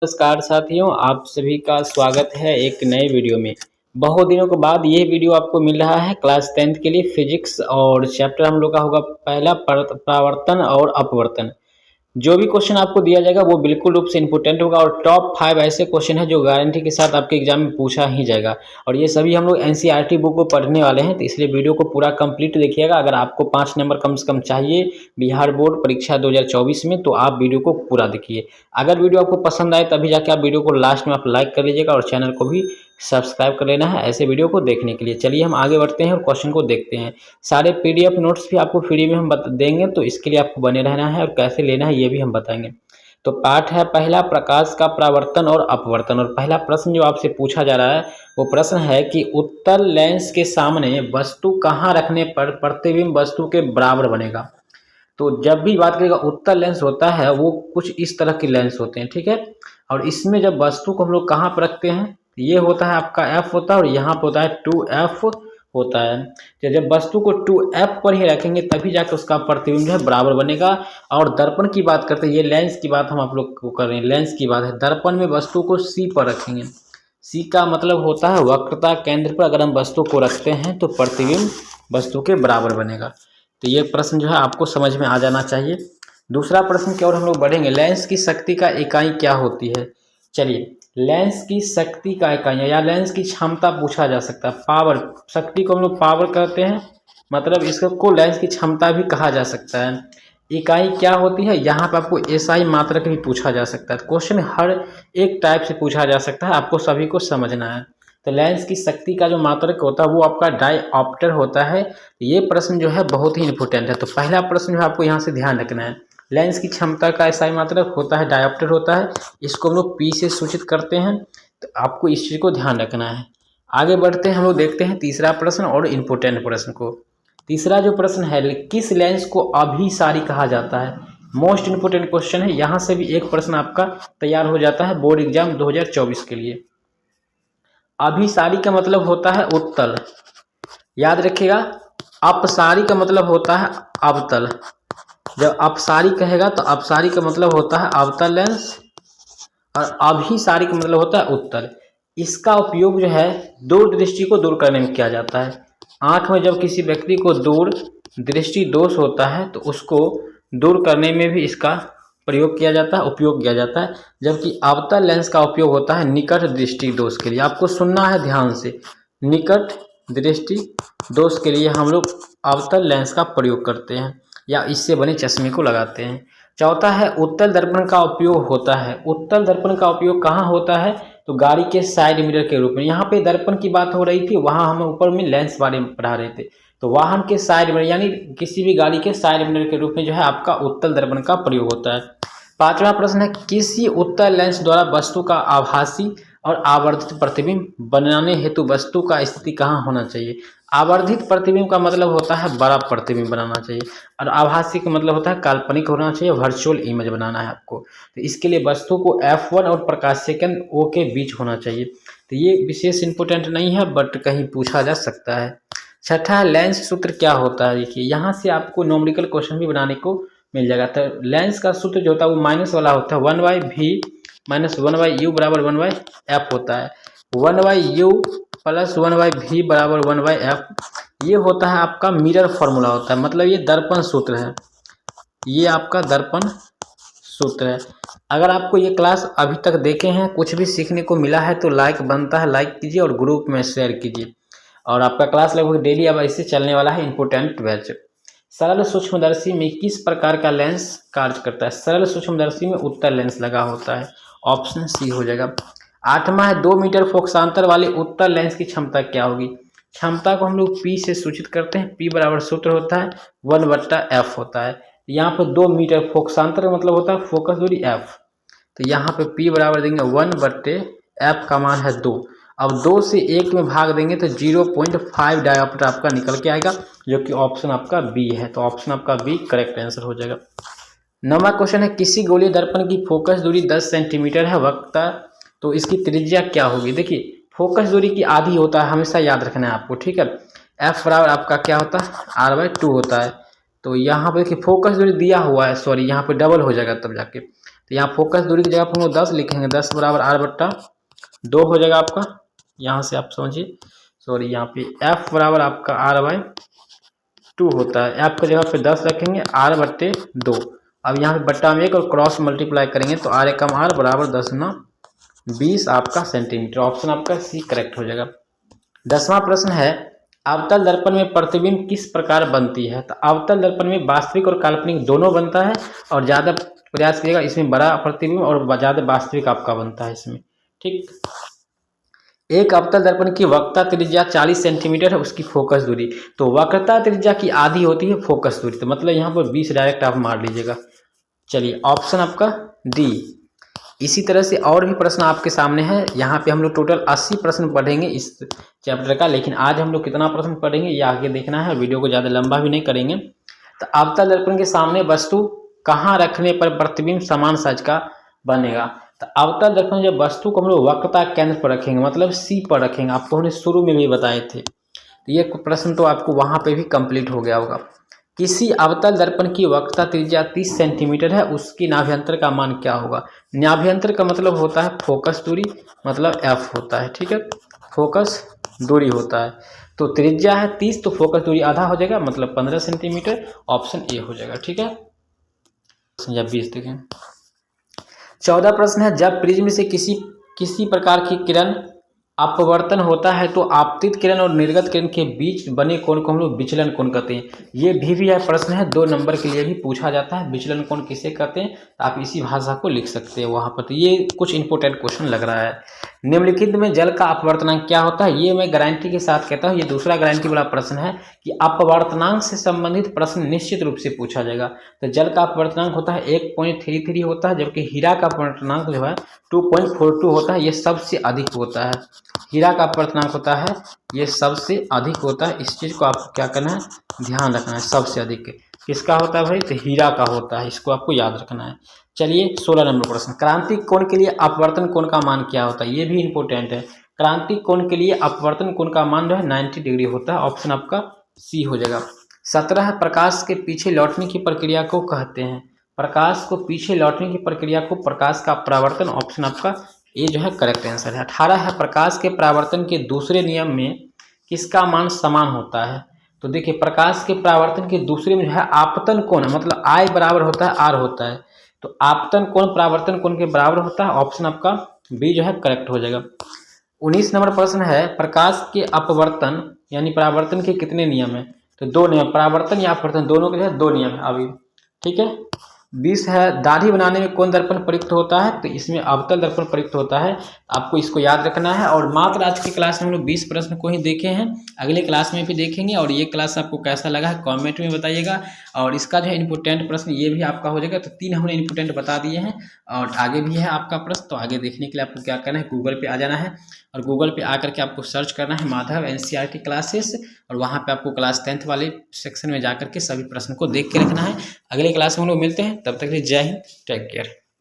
नमस्कार साथियों, आप सभी का स्वागत है एक नए वीडियो में। बहुत दिनों के बाद ये वीडियो आपको मिल रहा है क्लास 10th के लिए फिजिक्स और चैप्टर हम लोग का होगा पहला परावर्तन और अपवर्तन। जो भी क्वेश्चन आपको दिया जाएगा वो बिल्कुल रूप से इंपॉर्टेंट होगा और टॉप 5 ऐसे क्वेश्चन है जो गारंटी के साथ आपके एग्जाम में पूछा ही जाएगा। और ये सभी हम लोग एनसीईआरटी बुक को पढ़ने वाले हैं, तो इसलिए वीडियो को पूरा कंप्लीट देखिएगा। अगर आपको 5 नंबर कम से कम चाहिए बिहार बोर्ड परीक्षा 2024 में, तो आप वीडियो को पूरा देखिए। अगर वीडियो आपको पसंद आए तभी जाके आप वीडियो को लास्ट में आप लाइक कर लीजिएगा और चैनल को भी सब्सक्राइब कर लेना है ऐसे वीडियो को देखने के लिए। चलिए हम आगे बढ़ते हैं और क्वेश्चन को देखते हैं। सारे पीडीएफ नोट्स भी आपको फ्री में हम देंगे, तो इसके लिए आपको बने रहना है और कैसे लेना है ये भी हम बताएंगे। तो पाठ है पहला, प्रकाश का परावर्तन और अपवर्तन। और पहला प्रश्न जो आपसे पूछा जा रहा है वो प्रश्न है कि उत्तल लेंस के सामने वस्तु कहाँ रखने पर प्रतिबिंब वस्तु के बराबर बनेगा। तो जब भी बात करेगा उत्तल लेंस होता है वो कुछ इस तरह की लेंस होते हैं, ठीक है। और इसमें जब वस्तु को हम लोग कहाँ पर रखते हैं, ये होता है आपका F होता है और यहाँ पर होता है 2F होता है। तो जब वस्तु को 2F पर ही रखेंगे तभी जाकर उसका प्रतिबिंब जो है बराबर बनेगा। और दर्पण की बात करते हैं, ये लेंस की बात हम आप लोग को कर रहे हैं, लेंस की बात है। दर्पण में वस्तु को C पर रखेंगे। C का मतलब होता है वक्रता केंद्र पर अगर हम वस्तु को रखते हैं तो प्रतिबिंब वस्तु के बराबर बनेगा। तो ये प्रश्न जो है आपको समझ में आ जाना चाहिए। दूसरा प्रश्न की ओर हम लोग बढ़ेंगे, लेंस की शक्ति का इकाई क्या होती है। चलिए, लेंस की शक्ति का इकाई या लेंस की क्षमता पूछा जा सकता है। पावर, शक्ति को हम लोग पावर कहते हैं, मतलब इसको लेंस की क्षमता भी कहा जा सकता है। इकाई क्या होती है, यहाँ पर आपको एसआई मात्रक भी पूछा जा सकता है। क्वेश्चन हर एक टाइप से पूछा जा सकता है, आपको सभी को समझना है। तो लेंस की शक्ति का जो मात्रक होता है वो आपका डायऑप्टर होता है। ये प्रश्न जो है बहुत ही इंपॉर्टेंट है। तो पहला प्रश्न जो है आपको यहाँ से ध्यान रखना है, लेंस की क्षमता का एसआई मात्रक होता है डायऑप्टर होता है। इसको हम लोग पी से सूचित करते हैं, तो आपको इस चीज़ को ध्यान रखना है। आगे बढ़ते हैं, हम लोग देखते हैं तीसरा प्रश्न और इम्पोर्टेंट प्रश्न को। तीसरा जो प्रश्न है, किस लेंस को अभिसारी कहा जाता है। मोस्ट इंपोर्टेंट क्वेश्चन है, यहाँ से भी एक प्रश्न आपका तैयार हो जाता है बोर्ड एग्जाम 2024 के लिए। अभिसारी का मतलब होता है उत्तल, याद रखिएगा। अपसारी का मतलब होता है अवतल। जब अपसारी कहेगा तो अपसारी का मतलब होता है अवतल लेंस और अभिसारी का मतलब होता है उत्तल। इसका उपयोग जो है दूर दृष्टि को दूर करने में किया जाता है। आंख में जब किसी व्यक्ति को दूर दृष्टि दोष होता है तो उसको दूर करने में भी इसका प्रयोग किया जाता है, उपयोग किया जाता है। जबकि अवतल लेंस का उपयोग होता है निकट दृष्टि दोष के लिए। आपको सुनना है ध्यान से, निकट दृष्टि दोष के लिए हम लोग अवतल लेंस का प्रयोग करते हैं या इससे बने चश्मे को लगाते हैं। चौथा है, उत्तल दर्पण का उपयोग होता है। उत्तल दर्पण का उपयोग कहाँ होता है, तो गाड़ी के साइड मिरर के रूप में। यहाँ पे दर्पण की बात हो रही थी, वहाँ हम ऊपर में लेंस बारे में पढ़ा रहे थे। तो वाहन के साइड मिरर यानी किसी भी गाड़ी के साइड मिरर के रूप में जो है आपका उत्तल दर्पण का प्रयोग होता है। पांचवा प्रश्न है, किसी उत्तल लेंस द्वारा वस्तु का आभासी और आवर्धित प्रतिबिंब बनाने हेतु वस्तु का स्थिति कहाँ होना चाहिए। आवर्धित प्रतिबिंब का मतलब होता है बड़ा प्रतिबिंब बनाना चाहिए और आभासी का मतलब होता है काल्पनिक होना चाहिए, वर्चुअल इमेज बनाना है आपको। तो इसके लिए वस्तु को F1 और प्रकाशीय केंद्र O के बीच होना चाहिए। तो ये विशेष इंपोर्टेंट नहीं है बट कहीं पूछा जा सकता है। छठा है, लेंस सूत्र क्या होता है। देखिए यहाँ से आपको न्यूमेरिकल क्वेश्चन भी बनाने को मिल जाएगा। तो लेंस का सूत्र जो होता है वो माइनस वाला होता है, 1/v माइनस 1/u बराबर 1/f होता है। 1/u प्लस 1/v बराबर 1/f ये होता है आपका मिरर फॉर्मूला होता है, मतलब ये दर्पण सूत्र है। ये आपका दर्पण सूत्र है। अगर आपको ये क्लास अभी तक देखे हैं, कुछ भी सीखने को मिला है तो लाइक बनता है, लाइक कीजिए और ग्रुप में शेयर कीजिए। और आपका क्लास लगभग डेली अब ऐसे चलने वाला है, इंपोर्टेंट बैच। सरल सूक्ष्मदर्शी में किस प्रकार का लेंस कार्य करता है। सरल सूक्ष्मदर्शी में उत्तल लेंस लगा होता है, ऑप्शन सी हो जाएगा। आठवां है, 2 मीटर फोकसांतर वाले उत्तल लेंस की क्षमता क्या होगी। क्षमता को हम लोग P से सूचित करते हैं। P बराबर सूत्र होता है 1/f होता है। यहाँ पर 2 मीटर फोकसांतर मतलब होता है फोकस दूरी f। तो यहाँ पे P बराबर देंगे 1/f का मान है 2। अब 2 से 1 में भाग देंगे तो 0.5 डायोप्टर आपका निकल के आएगा, जो कि ऑप्शन आपका बी है। तो ऑप्शन आपका बी करेक्ट आंसर हो जाएगा। 9वां क्वेश्चन है, किसी गोलीय दर्पण की फोकस दूरी 10 सेंटीमीटर है, वक्ता तो इसकी त्रिज्या क्या होगी। देखिए फोकस दूरी की आधी होता है, हमेशा याद रखना है आपको, ठीक है। F बराबर आपका क्या होता है, R/2 होता है। तो यहाँ पे देखिए फोकस दूरी दिया हुआ है, सॉरी यहाँ पे डबल हो जाएगा तब जाके। तो तो यहाँ फोकस दूरी की जगह पर हम लोग 10 लिखेंगे, 10 बराबर r/2 हो जाएगा आपका। यहाँ से आप समझिए, सॉरी यहाँ पे f बराबर आपका r/2 होता है। f की जगह पे 10 रखेंगे, r/2। अब यहाँ पे बट्टा में 1 और क्रॉस मल्टीप्लाई करेंगे तो r एकम r बराबर 10 गुना 20 आपका सेंटीमीटर। ऑप्शन आपका सी करेक्ट हो जाएगा। 10वां प्रश्न है, अवतल दर्पण में प्रतिबिंब किस प्रकार बनती है। तो अवतल दर्पण में वास्तविक और काल्पनिक दोनों बनता है, और ज़्यादा प्रयास करिएगा इसमें बड़ा प्रतिबिंब और ज़्यादा वास्तविक आपका बनता है इसमें। ठीक, एक अवतल दर्पण की वक्रता त्रिज्या 40 सेंटीमीटर है, उसकी फोकस दूरी, तो वक्रता त्रिज्या की आधी होती है फोकस दूरी, तो मतलब यहाँ पर 20 डायरेक्ट आप मार लीजिएगा। चलिए ऑप्शन आपका डी। इसी तरह से और भी प्रश्न आपके सामने है। यहाँ पे हम लोग टोटल 80 प्रश्न पढ़ेंगे इस चैप्टर का, लेकिन आज हम लोग कितना प्रश्न पढ़ेंगे ये आगे देखना है, वीडियो को ज़्यादा लंबा भी नहीं करेंगे। तो अवतल दर्पण के सामने वस्तु कहाँ रखने पर प्रतिबिंब समान साइज का बनेगा। तो अवतल दर्पण जब वस्तु को हम लोग वक्रता केंद्र पर रखेंगे, मतलब सी पर रखेंगे, आपको हमने शुरू में भी बताए थे। तो ये प्रश्न तो आपको वहाँ पे भी कंप्लीट हो गया होगा। किसी अवतल दर्पण की वक्रता त्रिज्या 30 सेंटीमीटर है, उसकी नाभ्यंतर का मान क्या होगा। नाभ्यंतर का मतलब होता है फोकस दूरी, मतलब एफ होता है। ठीक है, फोकस दूरी होता है। तो त्रिज्या है 30, तो फोकस दूरी आधा हो जाएगा, मतलब 15 सेंटीमीटर। ऑप्शन ए हो जाएगा। ठीक है, 20 देखें। 14 प्रश्न है, जब प्रिज्म से किसी प्रकार की किरण अपवर्तन होता है तो आपतित किरण और निर्गत किरण के बीच बने कोण को हम लोग विचलन कोण कहते हैं। ये भी यह प्रश्न है 2 नंबर के लिए भी पूछा जाता है, विचलन कोण किसे कहते हैं, तो आप इसी भाषा को लिख सकते हैं वहाँ पर। तो ये कुछ इंपॉर्टेंट क्वेश्चन लग रहा है। निम्नलिखित में जल का अपवर्तनांक क्या होता है, ये मैं गारंटी के साथ कहता हूँ। ये दूसरा गारंटी वाला प्रश्न है कि अपवर्तनांक से संबंधित प्रश्न निश्चित रूप से पूछा जाएगा। तो जल का अपवर्तनांक होता है 1.33 होता है, जबकि हीरा का अपवर्तनांक जो है 2.42 होता है, ये सबसे अधिक होता है। हीरा का अपवर्तनांक होता है ये सबसे अधिक होता है। इस चीज़ को आपको क्या करना है, ध्यान रखना है। सबसे अधिक किसका होता है भाई, तो हीरा का होता है, इसको आपको याद रखना है। चलिए 16 नंबर प्रश्न, क्रांतिक कोण के लिए अपवर्तन कोण का मान क्या होता है, ये भी इंपॉर्टेंट है। क्रांतिक कोण के लिए अपवर्तन कोण का मान जो है 90 डिग्री होता है। ऑप्शन आपका सी हो जाएगा। 17, प्रकाश के पीछे लौटने की प्रक्रिया को कहते हैं। प्रकाश को पीछे लौटने की प्रक्रिया को प्रकाश का परावर्तन, ऑप्शन आपका ये जो है करेक्ट आंसर है। 18 है, प्रकाश के परावर्तन के दूसरे नियम में किसका मान समान होता है। तो देखिए प्रकाश के परावर्तन के दूसरे में जो है आपतन कोण, मतलब आई बराबर होता है आर होता है, तो आपतन कोण परावर्तन कोण के बराबर होता है। ऑप्शन आपका बी जो है करेक्ट हो जाएगा। 19 नंबर प्रश्न है, प्रकाश के अपवर्तन यानी परावर्तन के कितने नियम है। तो 2 नियम, परावर्तन या अपवर्तन दोनों के जो है 2 नियम है अभी। ठीक है। 20 है, दाढ़ी बनाने में कौन दर्पण प्रयुक्त होता है, तो इसमें अवतल दर्पण प्रयुक्त होता है। आपको इसको याद रखना है। और मात्र आज की क्लास में हम लोग 20 प्रश्न को ही देखे हैं, अगले क्लास में भी देखेंगे। और ये क्लास आपको कैसा लगा है कमेंट में बताइएगा। और इसका जो है इंपोर्टेंट प्रश्न ये भी आपका हो जाएगा। तो 3 हमने इंपोर्टेंट बता दिए हैं, और आगे भी है आपका प्रश्न। तो आगे देखने के लिए आपको क्या करना है, गूगल पे आ जाना है, और गूगल पे आकर के आपको सर्च करना है माधव NCERT क्लासेस, और वहाँ पे आपको क्लास 10th वाले सेक्शन में जाकर के सभी प्रश्न को देख के रखना है। अगले क्लास में हम लोग मिलते हैं, तब तक के लिए जय हिंद, टेक केयर।